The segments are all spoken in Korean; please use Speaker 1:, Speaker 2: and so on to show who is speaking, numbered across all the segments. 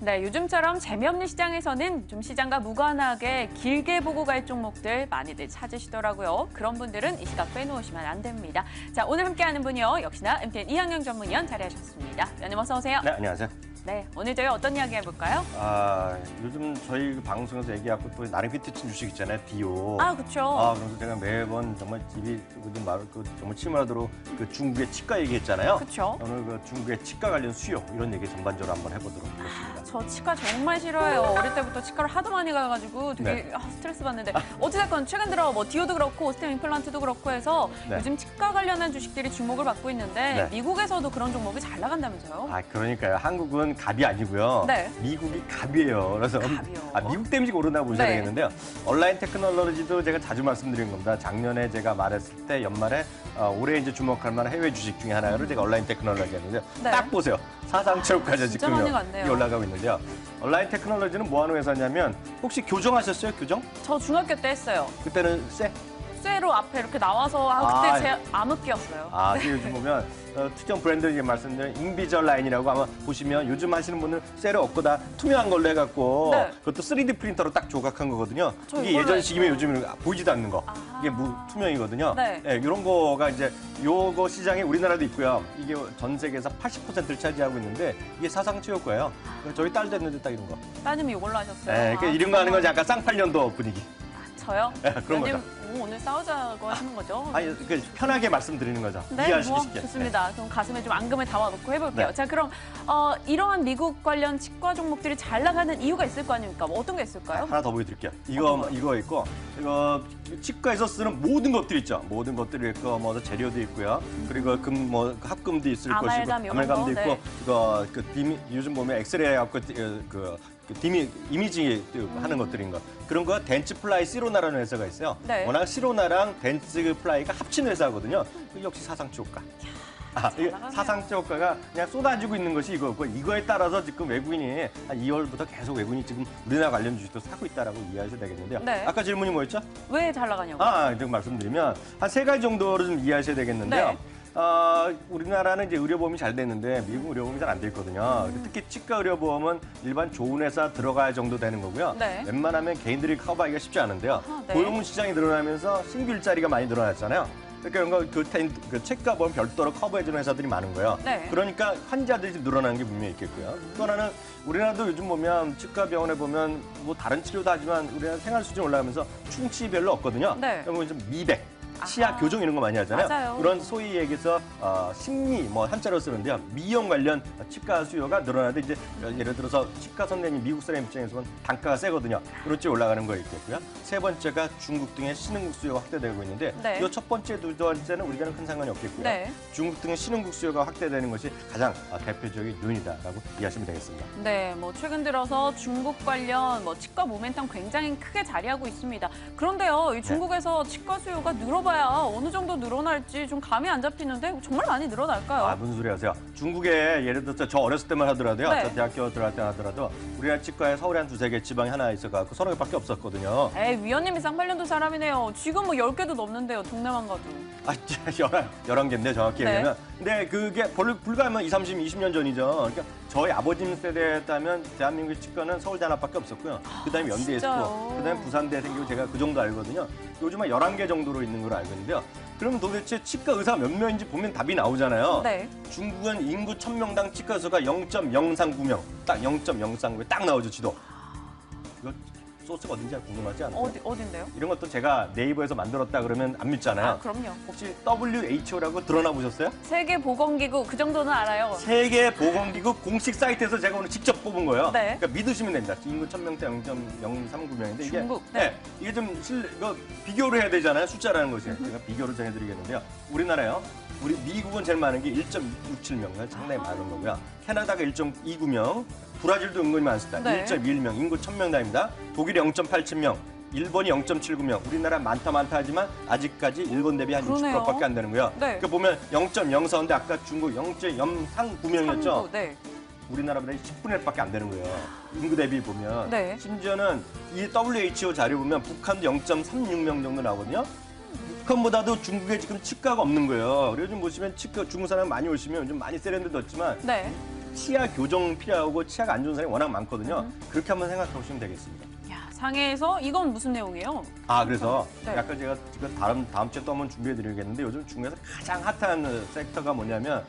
Speaker 1: 네, 요즘처럼 재미없는 시장에서는 좀 시장과 무관하게 길게 보고 갈 종목들 많이들 찾으시더라고요. 그런 분들은 이 시각 빼놓으시면 안 됩니다. 자, 오늘 함께하는 분이요. 역시나 MTN 이항영 전문위원 자리하셨습니다. 위원님 어서 오세요.
Speaker 2: 네, 안녕하세요.
Speaker 1: 네, 오늘 저희 어떤 이야기 해볼까요?
Speaker 2: 요즘 저희 방송에서 얘기하고 또 나름 히트 친 주식 있잖아요, 디오.
Speaker 1: 그렇죠.
Speaker 2: 그래서 제가 매번 정말 입이 정말 침울하도록 중국의 치과 얘기했잖아요.
Speaker 1: 그렇죠.
Speaker 2: 오늘 중국의 치과 관련 수요 이런 얘기 전반적으로 한번 해보도록 하겠습니다.
Speaker 1: 저 치과 정말 싫어해요. 어릴 때부터 치과를 하도 많이 가가지고 되게 스트레스 받는데 어찌됐건 최근 들어 뭐 디오도 그렇고 오스템 임플란트도 그렇고 해서 요즘 치과 관련한 주식들이 주목을 받고 있는데 미국에서도 그런 종목이 잘 나간다면서요?
Speaker 2: 그러니까요. 한국은 갑이 아니고요. 미국이 갑이에요. 그래서 미국 데미지가 오른다고 보셔야 되겠는데요. 온라인 테크놀로지도 제가 자주 말씀드린 겁니다. 작년에 제가 말했을 때 연말에 올해 이제 주목할 만한 해외 주식 중에 하나를 제가 온라인 테크놀로지 했는데 딱 보세요. 사상 최고까지 지금 올라가고 있는데요. 온라인 테크놀로지는 뭐 하는 회사냐면 혹시 교정하셨어요? 교정?
Speaker 1: 저 중학교 때 했어요.
Speaker 2: 그때는
Speaker 1: 쇠로 앞에 이렇게 나와서 그때 제 암흑기였어요.
Speaker 2: 요즘 보면 특정 브랜드 말씀드린 인비절라인이라고 아마 보시면 요즘 하시는 분은 쇠를 없고 다 투명한 걸로 해갖고 그것도 3D 프린터로 딱 조각한 거거든요. 이게 예전식이면 요즘은 보이지도 않는 거. 이게 투명이거든요. 이런 거가 이제 요거 시장에 우리나라도 있고요. 이게 전 세계에서 80%를 차지하고 있는데 이게 사상 최고가예요. 저희 딸도 했는데 딱 이런 거.
Speaker 1: 따님이 이걸로 하셨어요?
Speaker 2: 그러니까 이런 거 하는 건 약간 쌍팔년도 분위기.
Speaker 1: 저요?
Speaker 2: 그런 거죠.
Speaker 1: 오늘 싸우자고 하시는 거죠?
Speaker 2: 편하게 말씀드리는 거죠. 이해하시기 쉽게.
Speaker 1: 좋습니다. 그럼 가슴에 좀 앙금을 담아놓고 해볼게요. 자, 그럼 이러한 미국 관련 치과 종목들이 잘 나가는 이유가 있을 거 아닙니까? 뭐 어떤 게 있을까요?
Speaker 2: 하나 더 보여드릴게요. 이거 있고, 이거 치과에서 쓰는 모든 것들이 있죠. 모든 것들이 있고, 뭐 재료도 있고요. 그리고 합금도 있을 것이고, 아말감도 있고, 이거 요즘 보면 엑스레이 갖고 이미지 하는 것들인 거. 그런 거 덴츠플라이 시로나라는 회사가 있어요. 워낙 시로나랑 덴츠플라이가 합친 회사거든요. 역시 사상 최고가. 사상 최고가가 그냥 쏟아지고 있는 것이 이거고 이거에 따라서 지금 외국인이 한 2월부터 계속 외국인이 지금 우리나라 관련 주식도 사고 있다라고 이해하셔야 되겠는데요.
Speaker 1: 아까
Speaker 2: 질문이 뭐였죠?
Speaker 1: 왜 잘 나가냐고.
Speaker 2: 지금 말씀드리면 한 3가지 정도로 좀 이해하셔야 되겠는데요. 우리나라는 이제 의료보험이 잘 됐는데 미국 의료보험이 잘 안 돼 있거든요. 특히 치과 의료보험은 일반 좋은 회사 들어갈 정도 되는 거고요. 웬만하면 개인들이 커버하기가 쉽지 않은데요. 고용 시장이 늘어나면서 신규 일자리가 많이 늘어났잖아요. 그러니까 그 치과 보험 별도로 커버해주는 회사들이 많은 거예요. 그러니까 환자들이 늘어나는 게 분명히 있겠고요. 또 하나는 우리나라도 요즘 보면 치과 병원에 보면 뭐 다른 치료도 하지만 우리나라 생활 수준이 올라가면서 충치 별로 없거든요. 그러면 좀 미백. 치아 교정 이런 거 많이 하잖아요. 그런 소위 얘기해서 심리 한자로 쓰는데요. 미용 관련 치과 수요가 늘어나는데 이제 예를 들어서 치과 선생님 미국 사람 입장에서는 단가가 세거든요. 그렇지 올라가는 거 있겠고요. 세 번째가 중국 등의 신흥국 수요가 확대되고 있는데 이 첫 번째, 두 번째는 우리가는 큰 상관이 없겠고요. 중국 등의 신흥국 수요가 확대되는 것이 가장 대표적인 요인이다라고 이해하시면 되겠습니다.
Speaker 1: 뭐 최근 들어서 중국 관련 치과 모멘텀 굉장히 크게 자리하고 있습니다. 그런데요, 이 중국에서 치과 수요가 늘어봐야 어느 정도 늘어날지 좀 감이 안 잡히는데 정말 많이 늘어날까요?
Speaker 2: 무슨 소리 하세요? 중국에 예를 들어서 저 어렸을 때만 하더라도요. 저 대학교 들어갈 때 하더라도 우리나라 치과에 서울에 한 2-3개 지방이 하나 있어갖고 서너 개밖에 없었거든요.
Speaker 1: 위원님이 쌍팔년도 사람이네요. 지금 10개도 넘는데요. 동네만 가도.
Speaker 2: 11개인데 정확히 얘기하면. 근데 그게 불과 20년 전이죠. 그러니까 저희 아버님 세대였다면 대한민국 치과는 서울대 하나밖에 없었고요. 그다음에 연대에 있고, 그다음에 부산대에 생기고 제가 그 정도 알거든요. 요즘 한 11개 정도로 있는 걸로 알고 있는데요. 그러면 도대체 치과 의사가 몇 명인지 보면 답이 나오잖아요. 중국은 인구 1000명당 치과 의사가 0.039명. 딱 0.039명 딱 나오죠, 지도. 이거 소스가 어딘지 궁금하지 않아요?
Speaker 1: 어딘데요?
Speaker 2: 이런 것도 제가 네이버에서 만들었다 그러면 안 믿잖아요.
Speaker 1: 그럼요.
Speaker 2: 혹시 WHO라고 들어나 보셨어요?
Speaker 1: 세계보건기구 그 정도는 알아요.
Speaker 2: 세계보건기구 공식 사이트에서 제가 오늘 직접 뽑은 거예요. 그러니까 믿으시면 됩니다. 인구 1000명대 0.039명인데 이게 좀 이거 비교를 해야 되잖아요. 숫자라는 것이. 제가 비교를 좀 해드리겠는데요. 우리나라요. 미국은 제일 많은 게 1.67명, 상당히 많은 거고요. 캐나다가 1.29명, 브라질도 은근히 많습니다. 1.21명, 인구 1000명당입니다. 독일이 0.87명, 일본이 0.79명. 우리나라 많다 하지만 아직까지 일본 대비 한 60%밖에 안 되는 거예요. 그러니까 보면 0.04인데 아까 중국 0.039명이었죠. 우리나라보다 10분의 1밖에 안 되는 거예요. 인구 대비 보면. 심지어는 이 WHO 자료 보면 북한도 0.36명 정도 나오거든요. 북한보다도 중국에 지금 치과가 없는 거예요. 요즘 보시면 치과 중국 사람 많이 오시면 요즘 많이 세련돼졌지만 치아 교정 필요하고 치아가 안 좋은 사람이 워낙 많거든요. 그렇게 한번 생각해 보시면 되겠습니다.
Speaker 1: 야, 상해에서 이건 무슨 내용이에요?
Speaker 2: 그래서
Speaker 1: 네.
Speaker 2: 약간 제가 지금 다음 주에 또 한번 준비해 드리겠는데 요즘 중국에서 가장 핫한 섹터가 뭐냐면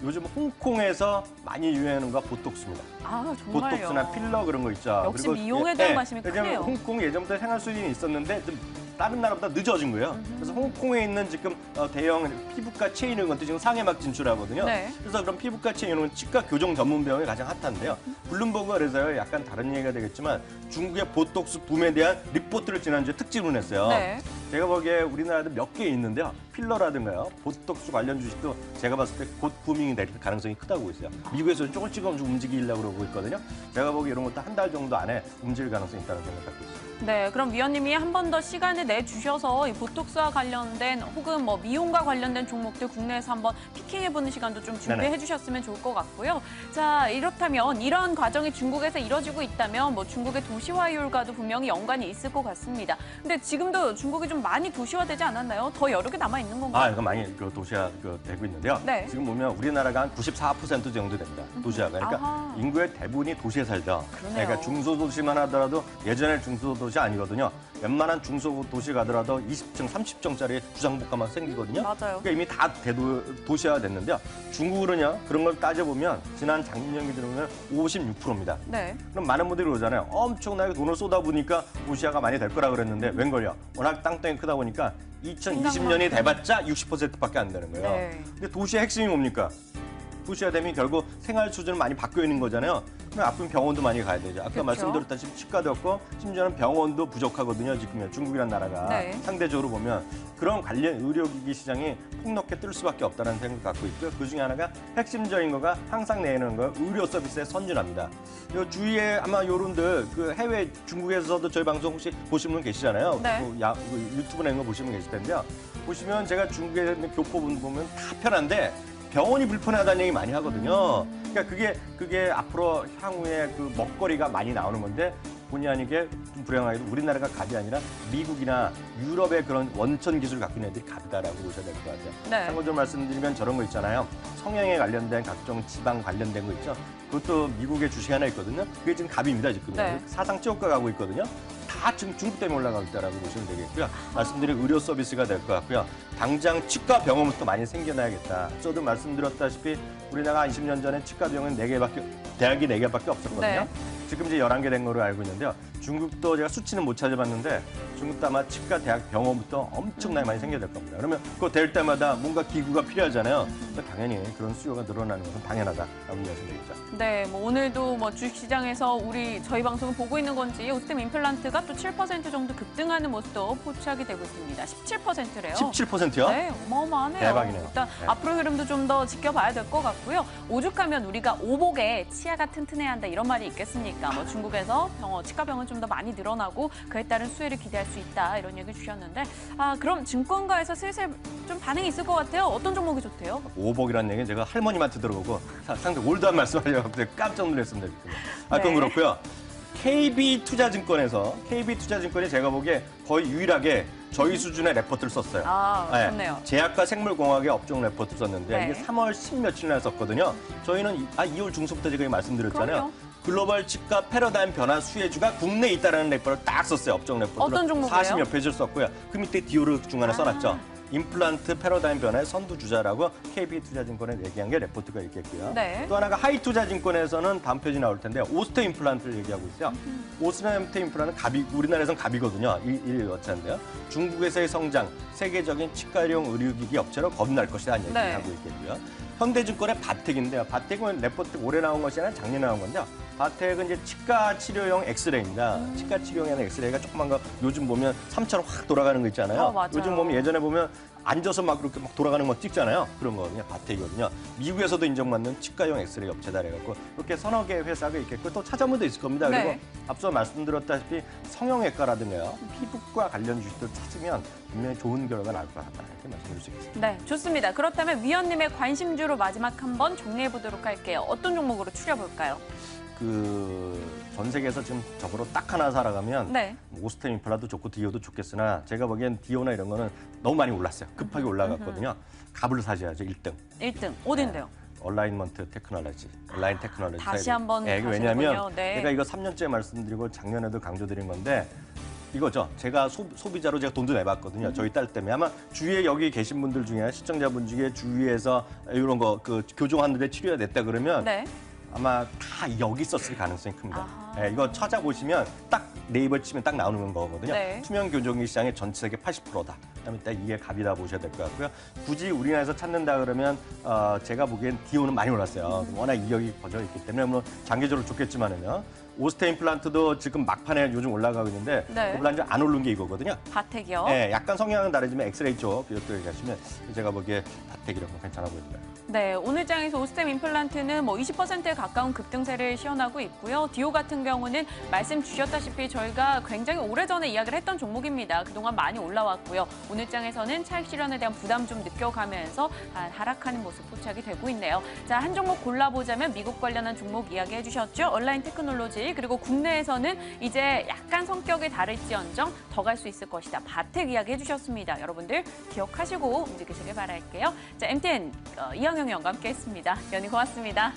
Speaker 2: 요즘 홍콩에서 많이 유행하는 거 보톡스입니다.
Speaker 1: 아, 정말요?
Speaker 2: 보톡스나 필러 그런 거 있죠.
Speaker 1: 역시 미용에 대한 관심이
Speaker 2: 왜냐면
Speaker 1: 크네요.
Speaker 2: 홍콩 예전부터 생활 수준이 있었는데 좀 다른 나라보다 늦어진 거예요. 그래서 홍콩에 있는 지금 대형 피부과 체인 이런 것도 지금 상해 막 진출하거든요.
Speaker 1: 네.
Speaker 2: 그래서 그런 피부과 체인은 치과 교정 전문 병원이 가장 핫한데요. 블룸버그가 그래서요 약간 다른 얘기가 되겠지만 중국의 보톡스 붐에 대한 리포트를 지난주에 특집을 냈어요.
Speaker 1: 네.
Speaker 2: 제가 보기에 우리나라도 몇 개 있는데요. 필러라든가요. 보톡스 관련 주식도 제가 봤을 때 곧 부밍이 될 가능성이 크다고 보고 있어요. 미국에서는 조금씩 움직이려고 그러고 있거든요. 제가 보기에 이런 것도 한 달 정도 안에 움직일 가능성이 있다는 생각 갖고 있어요.
Speaker 1: 네, 그럼 위원님이 한 번 더 시간을 내주셔서 이 보톡스와 관련된 혹은 뭐 미용과 관련된 종목들 국내에서 한번 피킹해보는 시간도 좀 준비해
Speaker 2: 네네.
Speaker 1: 주셨으면 좋을 것 같고요. 자, 이렇다면 이런 과정이 중국에서 이뤄지고 있다면 뭐 중국의 도시화율과도 분명히 연관이 있을 것 같습니다. 근데 지금도 중국이 좀 많이 도시화되지 않았나요? 더 여러 개 남아있는 건가요?
Speaker 2: 이거 많이 도시화 되고 있는데요.
Speaker 1: 네.
Speaker 2: 지금 보면 우리나라가 한 94% 정도 됩니다. 도시화가. 그러니까
Speaker 1: 아하.
Speaker 2: 인구의 대부분이 도시에 살죠.
Speaker 1: 그러네요.
Speaker 2: 그러니까 중소도시만 하더라도 예전에 중소도시 아니거든요. 웬만한 중소도시 가더라도 20층, 30층짜리 주상복합만 생기거든요.
Speaker 1: 맞아요.
Speaker 2: 그러니까 이미 다 도시화 됐는데요. 중국으로는요. 그런 걸 따져보면 지난 작년 기준으로는 56%입니다.
Speaker 1: 네.
Speaker 2: 그럼 많은 분들이 그러잖아요. 엄청나게 돈을 쏟아부으니까 도시화가 많이 될 거라 그랬는데 웬걸요? 워낙 땅덩이 크다 보니까 2020년이 돼봤자 60%밖에 안 되는 거예요.
Speaker 1: 네.
Speaker 2: 근데 도시의 핵심이 뭡니까? 도시화되면 결국 생활 수준은 많이 바뀌어 있는 거잖아요. 그럼 아프면 병원도 많이 가야 되죠. 아까
Speaker 1: 그렇죠.
Speaker 2: 말씀드렸다시피 치과도 없고 심지어는 병원도 부족하거든요. 지금 중국이란 나라가
Speaker 1: 네.
Speaker 2: 상대적으로 보면 그런 관련 의료기기 시장이 폭넓게 뜰 수밖에 없다는 생각 갖고 있고요. 그 중에 하나가 핵심적인 거가 항상 내는 거 의료 서비스의 선진화입니다. 요 주위에 아마 요런들 그 해외 중국에서도 저희 방송 혹시 보시는 분 계시잖아요.
Speaker 1: 네.
Speaker 2: 유튜브 내는 거 보시면 계실 텐데요. 보시면 제가 중국에 있는 교포분 보면 다 편한데 병원이 불편하다는 얘기 많이 하거든요. 그러니까 그게 앞으로 향후에 그 먹거리가 많이 나오는 건데 본의 아니게 좀 불행하게도 우리나라가 갑이 아니라 미국이나 유럽의 그런 원천 기술을 갖고 있는 애들이 갑이다라고 보셔야 될 것 같아요.
Speaker 1: 네.
Speaker 2: 참고로 말씀드리면 저런 거 있잖아요. 성형에 관련된 각종 지방 관련된 거 있죠. 그것도 미국에 주식이 하나 있거든요. 그게 지금 갑입니다, 지금.
Speaker 1: 네.
Speaker 2: 사상 최고가 가고 있거든요. 다 지금 중국 때문에 올라가고 있다라고 보시면 되겠고요. 말씀드린 의료 서비스가 될 것 같고요. 당장 치과 병원부터 많이 생겨나야겠다. 저도 말씀드렸다시피 우리나라가 20년 전에 치과 병원 대학이 4개밖에 없었거든요.
Speaker 1: 네.
Speaker 2: 지금 이제 11개 된 거로 알고 있는데요. 중국도 제가 수치는 못 찾아봤는데 중국도 아마 치과 대학 병원부터 엄청나게 많이 생겨야 될 겁니다. 그러면 그거 될 때마다 뭔가 기구가 필요하잖아요. 그러니까 당연히 그런 수요가 늘어나는 것은 당연하다라고 이해하시면 되겠죠.
Speaker 1: 네, 뭐 오늘도 뭐 주식시장에서 저희 방송을 보고 있는 건지 오스템 임플란트가 또 7% 정도 급등하는 모습도 포착이 되고 있습니다. 17%래요.
Speaker 2: 17%요?
Speaker 1: 네, 어마어마하네요.
Speaker 2: 대박이네요.
Speaker 1: 일단
Speaker 2: 네.
Speaker 1: 앞으로 흐름도 좀 더 지켜봐야 될 것 같고요. 오죽하면 우리가 오복에 치아가 튼튼해야 한다 이런 말이 있겠습니까? 뭐 중국에서 치과 병원 좀 더 많이 늘어나고 그에 따른 수혜를 기대할 수 있다 이런 얘기 주셨는데 그럼 증권가에서 슬슬 좀 반응이 있을 것 같아요. 어떤 종목이 좋대요?
Speaker 2: 오복이라는 얘기는 제가 할머님한테 들어보고 상당히 올드한 말씀하려고 깜짝 놀랐습니다. 지금. 그건
Speaker 1: 네.
Speaker 2: 그렇고요. KB투자증권이 제가 보기에 거의 유일하게 저희 수준의 레포트를 썼어요.
Speaker 1: 좋네요.
Speaker 2: 제약과 생물공학의 업종 레포트를 썼는데
Speaker 1: 네.
Speaker 2: 이게 3월 10며칠 날 썼거든요. 저희는 2월 중순부터 제가 말씀드렸잖아요.
Speaker 1: 그럼요.
Speaker 2: 글로벌 치과 패러다임 변화 수혜주가 국내에 있다라는 레포트를 딱 썼어요. 업종 레포트로.
Speaker 1: 어떤 종목이에요?
Speaker 2: 40여 페이지를 썼고요. 그 밑에 디오르 중간에 써놨죠. 임플란트 패러다임 변화의 선두주자라고 KB투자증권에 얘기한 게 레포트가 있겠고요.
Speaker 1: 네.
Speaker 2: 또 하나가 하이투자증권에서는 다음 페이지 나올 텐데 오스테 임플란트를 얘기하고 있어요. 오스테 임플란트는 우리나라에서는 갑이거든요. 1위어차인데요. 중국에서의 성장, 세계적인 치과용 의료기기 업체로 거듭날 것이라는 얘기를
Speaker 1: 네.
Speaker 2: 하고 있겠고요. 현대증권의 바텍인데요. 바텍은 레포트 올해 나온 것이 아니라 작년에 나온 건데요. 바텍은 이제 치과 치료용 엑스레이입니다. 치과 치료용의 엑스레이가 조그만 거 요즘 보면 3차로 확 돌아가는 거 있잖아요.
Speaker 1: 맞아요.
Speaker 2: 요즘 보면 예전에 보면 앉아서 막 그렇게 막 돌아가는 거 찍잖아요. 그런 거거든요. 바텍이거든요. 미국에서도 인정받는 치과용 엑스레이 업체다 그래갖고 이렇게 서너 개 회사가 있겠고 또 찾아보면 도 있을 겁니다.
Speaker 1: 네.
Speaker 2: 그리고 앞서 말씀드렸다시피 성형외과라든가요. 피부과 관련 주식들 찾으면 분명히 좋은 결과가 나올 것 같다. 이렇게 말씀드릴 수 있겠습니다.
Speaker 1: 네, 좋습니다. 그렇다면 위원님의 관심주로 마지막 한번 정리해보도록 할게요. 어떤 종목으로 추려볼까요?
Speaker 2: 전 세계에서 지금 적어도 딱 하나 살아가면
Speaker 1: 네.
Speaker 2: 오스템 인플라도 좋고 디오도 좋겠으나 제가 보기엔 디오나 이런 거는 너무 많이 올랐어요. 급하게 올라갔거든요. 갑을 사셔야죠, 1등.
Speaker 1: 1등, 어딘데요?
Speaker 2: 얼라인먼트 테크놀로지, 온라인 테크놀로지.
Speaker 1: 다시 한번
Speaker 2: 이게
Speaker 1: 가시는군요.
Speaker 2: 왜냐하면
Speaker 1: 네.
Speaker 2: 제가 이거 3년째 말씀드리고 작년에도 강조드린 건데 이거죠. 제가 소비자로 제가 돈도 내봤거든요. 저희 딸 때문에 아마 주위에 여기 계신 분들 중에 시청자분 중에 주위에서 이런 거 그 교정하는데 치료가 됐다 그러면
Speaker 1: 네.
Speaker 2: 아마 다 여기 있었을 가능성이 큽니다.
Speaker 1: 아하.
Speaker 2: 이거 찾아보시면 딱 네이버 치면 딱 나오는 거거든요.
Speaker 1: 네.
Speaker 2: 투명 교정기 시장의 전 세계 80%다. 그다음에 딱 이게 값이다 보셔야 될 것 같고요. 굳이 우리나라에서 찾는다 그러면 제가 보기엔 디오는 많이 올랐어요. 워낙 이력이 퍼져 있기 때문에 물론 장기적으로 좋겠지만은요. 오스테 임플란트도 지금 막판에 요즘 올라가고 있는데
Speaker 1: 네.
Speaker 2: 그보다 이제 안 오른 게 이거거든요.
Speaker 1: 바텍이요.
Speaker 2: 네, 약간 성향은 다르지만 엑스레이 쪽 이렇게 얘기하시면 제가 보기에 바텍이라고 괜찮아 보입니다.
Speaker 1: 네, 오늘 장에서 오스템 임플란트는 뭐 20%에 가까운 급등세를 시현하고 있고요. 디오 같은 경우는 말씀 주셨다시피 저희가 굉장히 오래전에 이야기를 했던 종목입니다. 그동안 많이 올라왔고요. 오늘 장에서는 차익 실현에 대한 부담 좀 느껴가면서 하락하는 모습 포착이 되고 있네요. 자, 한 종목 골라보자면 미국 관련한 종목 이야기해 주셨죠. 온라인 테크놀로지, 그리고 국내에서는 이제 약간 성격이 다를지언정 더 갈 수 있을 것이다. 바텍 이야기 해주셨습니다. 여러분들 기억하시고 움직이시길 바랄게요. 자, MTN 이영영 위원과 함께했습니다. 위원님 고맙습니다.